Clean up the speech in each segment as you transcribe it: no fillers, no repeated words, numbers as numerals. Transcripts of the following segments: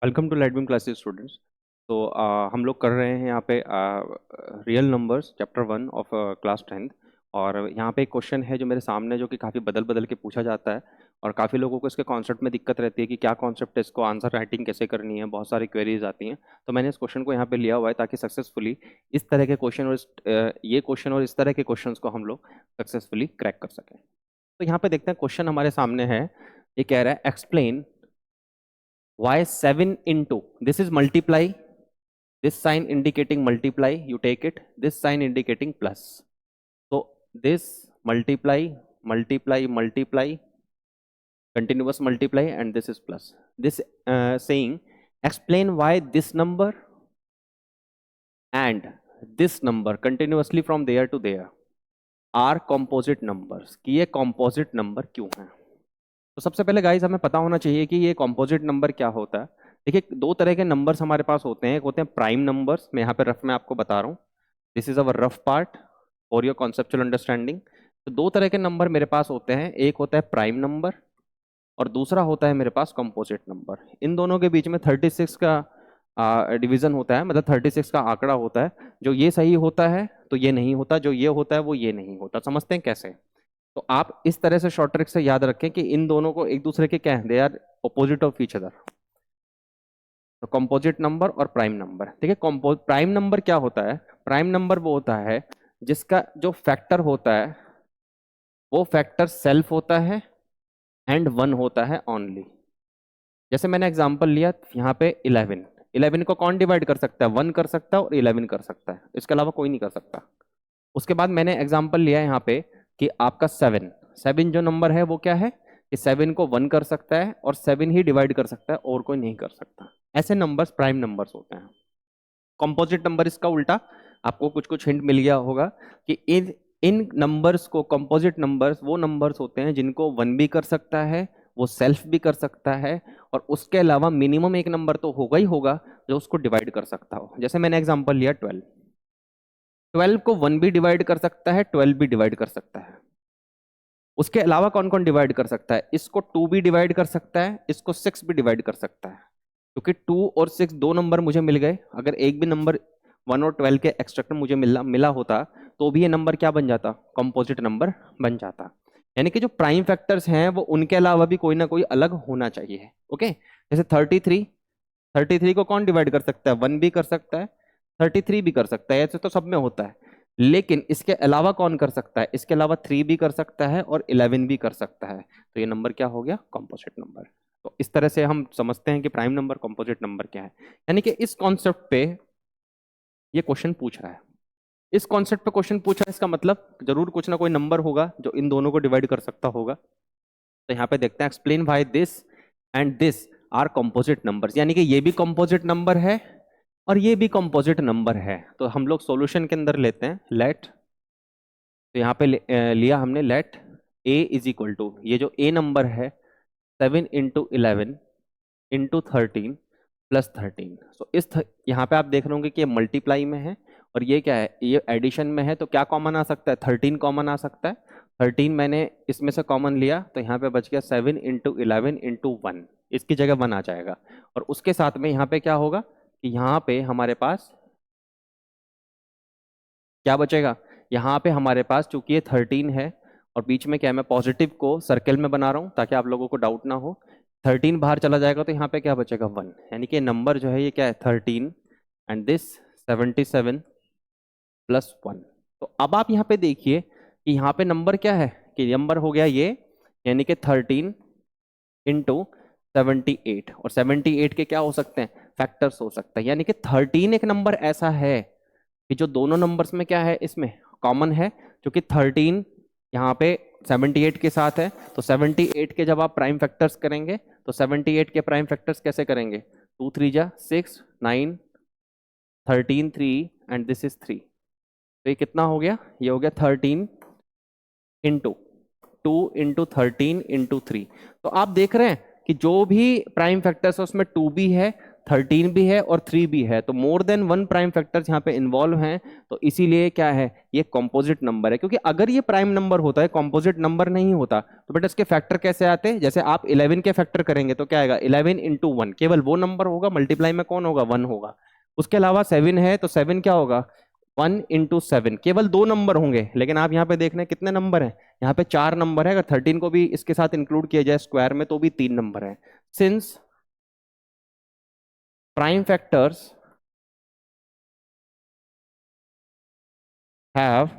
Welcome to Lightbeam classes students. तो हम लोग कर रहे हैं यहाँ पे real numbers chapter 1 of class 10th। और यहाँ पे एक क्वेश्चन है जो मेरे सामने, जो कि काफ़ी बदल बदल के पूछा जाता है और काफ़ी लोगों को इसके कॉन्सेप्ट में दिक्कत रहती है कि क्या कॉन्सेप्ट है, इसको आंसर राइटिंग कैसे करनी है, बहुत सारी क्वेरीज आती हैं। तो मैंने इस क्वेश्चन को यहाँ पे लिया हुआ है ताकि सक्सेसफुली इस तरह के क्वेश्चन और ये क्वेश्चन और इस तरह के क्वेश्चंस को हम लोग सक्सेसफुली क्रैक कर सकें। तो यहाँ पे देखते हैं, क्वेश्चन हमारे सामने है। ये कह रहा है explain why 7 into, this is multiply, this sign indicating multiply, you take it, this sign indicating plus. So this multiply, multiply, multiply, continuous multiply, and this is plus. This saying explain why this number and this number continuously from there to there are composite numbers, कि ये composite number क्यों हैं। तो सबसे पहले guys हमें पता होना चाहिए कि ये कॉम्पोजिट नंबर क्या होता है। देखिए, दो तरह के नंबर्स हमारे पास होते हैं। एक होते हैं प्राइम नंबर्स, मैं यहाँ पे रफ में आपको बता रहा हूँ, this is our rough part for your conceptual understanding. तो दो तरह के नंबर मेरे पास होते हैं, एक होता है प्राइम नंबर और दूसरा होता है मेरे पास कॉम्पोजिट नंबर। इन दोनों के बीच में 36 का डिवीजन होता है, मतलब 36 का आंकड़ा होता है। जो ये सही होता है तो ये नहीं होता, जो ये होता है वो ये नहीं होता। समझते हैं कैसे? तो आप इस तरह से शॉर्ट ट्रिक से याद रखें कि इन दोनों को एक दूसरे के क्या है, they are opposite of each other. तो कंपोजिट नंबर और प्राइम नंबर। देखिए, प्राइम नंबर क्या होता है? प्राइम नंबर वो होता है जिसका जो फैक्टर होता है वो फैक्टर सेल्फ होता है एंड वन होता है ओनली। जैसे मैंने एग्जांपल लिया यहाँ पे 11, 11 को कौन डिवाइड कर सकता है? 1 कर सकता है और 11 कर सकता है, इसके अलावा कोई नहीं कर सकता। उसके बाद मैंने एग्जांपल लिया यहाँ पे कि आपका 7, 7 जो नंबर है वो क्या है कि 7 को 1 कर सकता है और 7 ही डिवाइड कर सकता है और कोई नहीं कर सकता। ऐसे नंबर्स प्राइम नंबर्स होते हैं। कंपोजिट नंबर इसका उल्टा। आपको कुछ कुछ हिंट मिल गया होगा कि इन इन नंबर्स को, कंपोजिट नंबर्स वो नंबर्स होते हैं जिनको 1 भी कर सकता है, वो सेल्फ भी कर सकता है, और उसके अलावा मिनिमम एक नंबर तो होगा ही होगा जो उसको डिवाइड कर सकता हो। जैसे मैंने एग्जांपल लिया 12, 12 को 1 भी डिवाइड कर सकता है, 12 भी डिवाइड कर सकता है। उसके अलावा कौन कौन डिवाइड कर सकता है? इसको 2 भी डिवाइड कर सकता है, इसको 6 भी डिवाइड कर सकता है। क्योंकि 2 और 6 दो नंबर मुझे मिल गए, अगर एक भी नंबर 1 और 12 के एक्सट्रैक्ट मिला मिला होता तो भी ये नंबर क्या बन जाता? कंपोजिट नंबर बन जाता। यानी कि जो प्राइम फैक्टर्स हैं वो उनके अलावा भी कोई ना कोई अलग होना चाहिए। ओके, जैसे 33, 33 को कौन डिवाइड कर सकता है? 1 भी कर सकता है, 33 भी कर सकता है, ऐसे तो सब में होता है। लेकिन इसके अलावा कौन कर सकता है? इसके अलावा 3 भी कर सकता है और 11 भी कर सकता है। तो ये नंबर क्या हो गया? Composite number. तो इस तरह से हम समझते हैं कि प्राइम नंबर, कंपोजिट नंबर क्या है। यानी कि इस कॉन्सेप्ट पे ये क्वेश्चन पूछ रहा है, इस कॉन्सेप्ट पे क्वेश्चन पूछ रहा है, इसका मतलब जरूर कुछ ना कोई नंबर होगा जो इन दोनों को डिवाइड कर सकता होगा। तो यहाँ पे देखते हैं, explain why this and this are composite numbers. यानी कि ये भी कंपोजिट नंबर है और ये भी कंपोजिट नंबर है। तो हम लोग सॉल्यूशन के अंदर लेते हैं लेट। तो यहाँ पे लिया हमने let a is equal to, ये जो a नंबर है 7 इंटू 11 इंटू 13 प्लस 13। सो यहाँ पे आप देख रहे होंगे कि ये मल्टीप्लाई में है और ये क्या है? ये एडिशन में है। तो क्या कॉमन आ सकता है? 13 कॉमन आ सकता है। 13 मैंने इसमें से कॉमन लिया तो यहाँ पे बच गया 7 इंटू 11 इंटू 1, इसकी जगह 1 आ जाएगा। और उसके साथ में यहाँ पे क्या होगा कि यहाँ पे हमारे पास क्या बचेगा? यहाँ पे हमारे पास, चूंकि ये 13 है और बीच में क्या है, मैं पॉजिटिव को सर्कल में बना रहा हूँ ताकि आप लोगों को डाउट ना हो। 13 बाहर चला जाएगा तो यहाँ पे क्या बचेगा? 1। यानी कि नंबर जो है ये क्या है? 13 एंड दिस 77 प्लस 1। तो अब आप यहाँ पे देखिए कि यहाँ पे नंबर क्या है कि नंबर हो गया ये, यानी कि 13 इंटू 78। और 78 के क्या हो सकते हैं? फैक्टर्स हो सकते हैं। यानी कि 13 एक नंबर ऐसा है कि जो दोनों नंबर्स में क्या है, इसमें कॉमन है। क्योंकि 13 यहाँ पे 78 के साथ है, तो 78 के जब आप प्राइम फैक्टर्स करेंगे तो 78 के प्राइम फैक्टर्स कैसे करेंगे? 2 3 जा 6, 9, 13, 3 एंड दिस इज 3। तो ये कितना हो गया? ये हो गया 13 इंटू 2 इंटू 13 इंटू 3। तो आप देख रहे हैं कि जो भी प्राइम फैक्टर्स है उसमें 2 भी है, 13 भी है और 3 भी है, तो more than one prime factors यहाँ पे इन्वॉल्व हैं, तो इसीलिए क्या है, ये कॉम्पोजिट नंबर है। क्योंकि अगर ये प्राइम नंबर होता है, कॉम्पोजिट नंबर नहीं होता, तो बेटा इसके फैक्टर कैसे आते हैं? जैसे आप 11 के फैक्टर करेंगे तो क्या आएगा, 11 इंटू 1, केवल वो नंबर होगा, मल्टीप्लाई में कौन होगा, 1 होगा। उसके अलावा 7 है तो 7 क्या होगा, 1 इंटू 7, केवल 2 नंबर होंगे। लेकिन आप यहाँ पे देख रहे हैं कितने नंबर हैं, यहाँ पे 4 नंबर है। अगर 13 को भी इसके साथ इंक्लूड किया जाए स्क्वायर में तो भी 3 नंबर है। Since prime factors have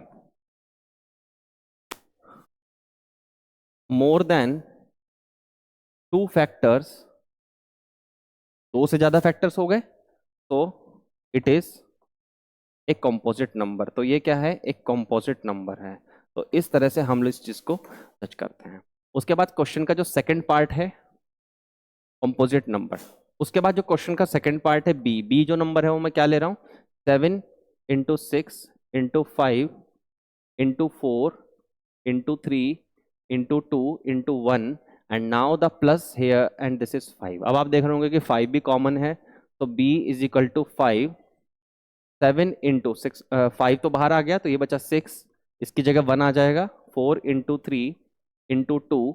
more than 2 factors, दो से ज्यादा फैक्टर्स हो गए, तो इट इज एक कॉम्पोजिट नंबर। तो ये क्या है, एक कॉम्पोजिट नंबर है। तो इस तरह से हम लोग इस चीज को टच करते हैं। उसके बाद क्वेश्चन का जो सेकंड पार्ट है कॉम्पोजिट नंबर, उसके बाद जो क्वेश्चन का सेकंड पार्ट है बी जो नंबर है वो मैं क्या ले रहा हूँ, 7 into 6 into 5 into 4 into 3 into 2 into 1 and now the plus here and this is 5। अब आप देख रहे होंगे कि 5 भी कॉमन है, तो b is equal to 5, 7 into 6, 5 तो बाहर आ गया तो ये बचा 6, इसकी जगह 1 आ जाएगा, 4 into 3 into 2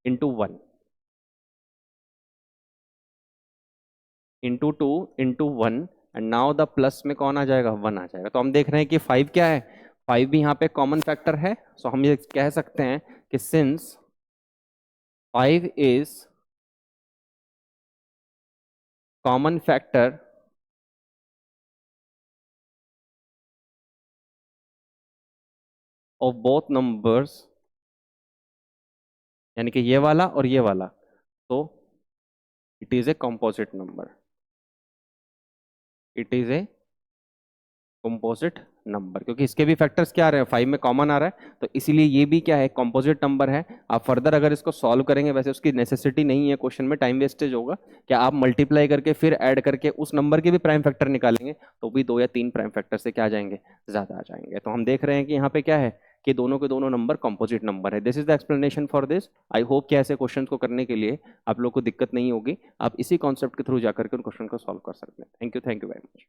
into 1 into 2 into 1 and now the plus में कौन आ जाएगा, 1 आ जाएगा। तो हम देख रहे हैं कि 5 क्या है, 5 भी यहाँ पे कॉमन फैक्टर है। सो हम ये कह सकते हैं कि since 5 is common factor of both numbers, यानी कि ये वाला और ये वाला, तो it is a composite number, it is a composite number. क्योंकि इसके भी फैक्टर्स क्या आ रहे हैं, 5 में कॉमन आ रहा है, तो इसीलिए ये भी क्या है, कंपोजिट नंबर है। आप फर्दर अगर इसको सॉल्व करेंगे, वैसे उसकी नेसेसिटी नहीं है, क्वेश्चन में टाइम वेस्टेज होगा, क्या आप मल्टीप्लाई करके फिर ऐड करके उस नंबर के भी प्राइम फैक्टर निकालेंगे तो भी 2 या 3 प्राइम फैक्टर से क्या आ जाएंगे, ज्यादा आ जाएंगे। तो हम देख रहे हैं कि यहाँ पे क्या है कि दोनों के दोनों नंबर कंपोजिट नंबर है। This is the explanation for this. I hope कि ऐसे क्वेश्चन को करने के लिए आप लोग को दिक्कत नहीं होगी, आप इसी कॉन्सेप्ट के थ्रू जाकर के उन क्वेश्चन को सॉल्व कर सकते हैं। Thank you very much.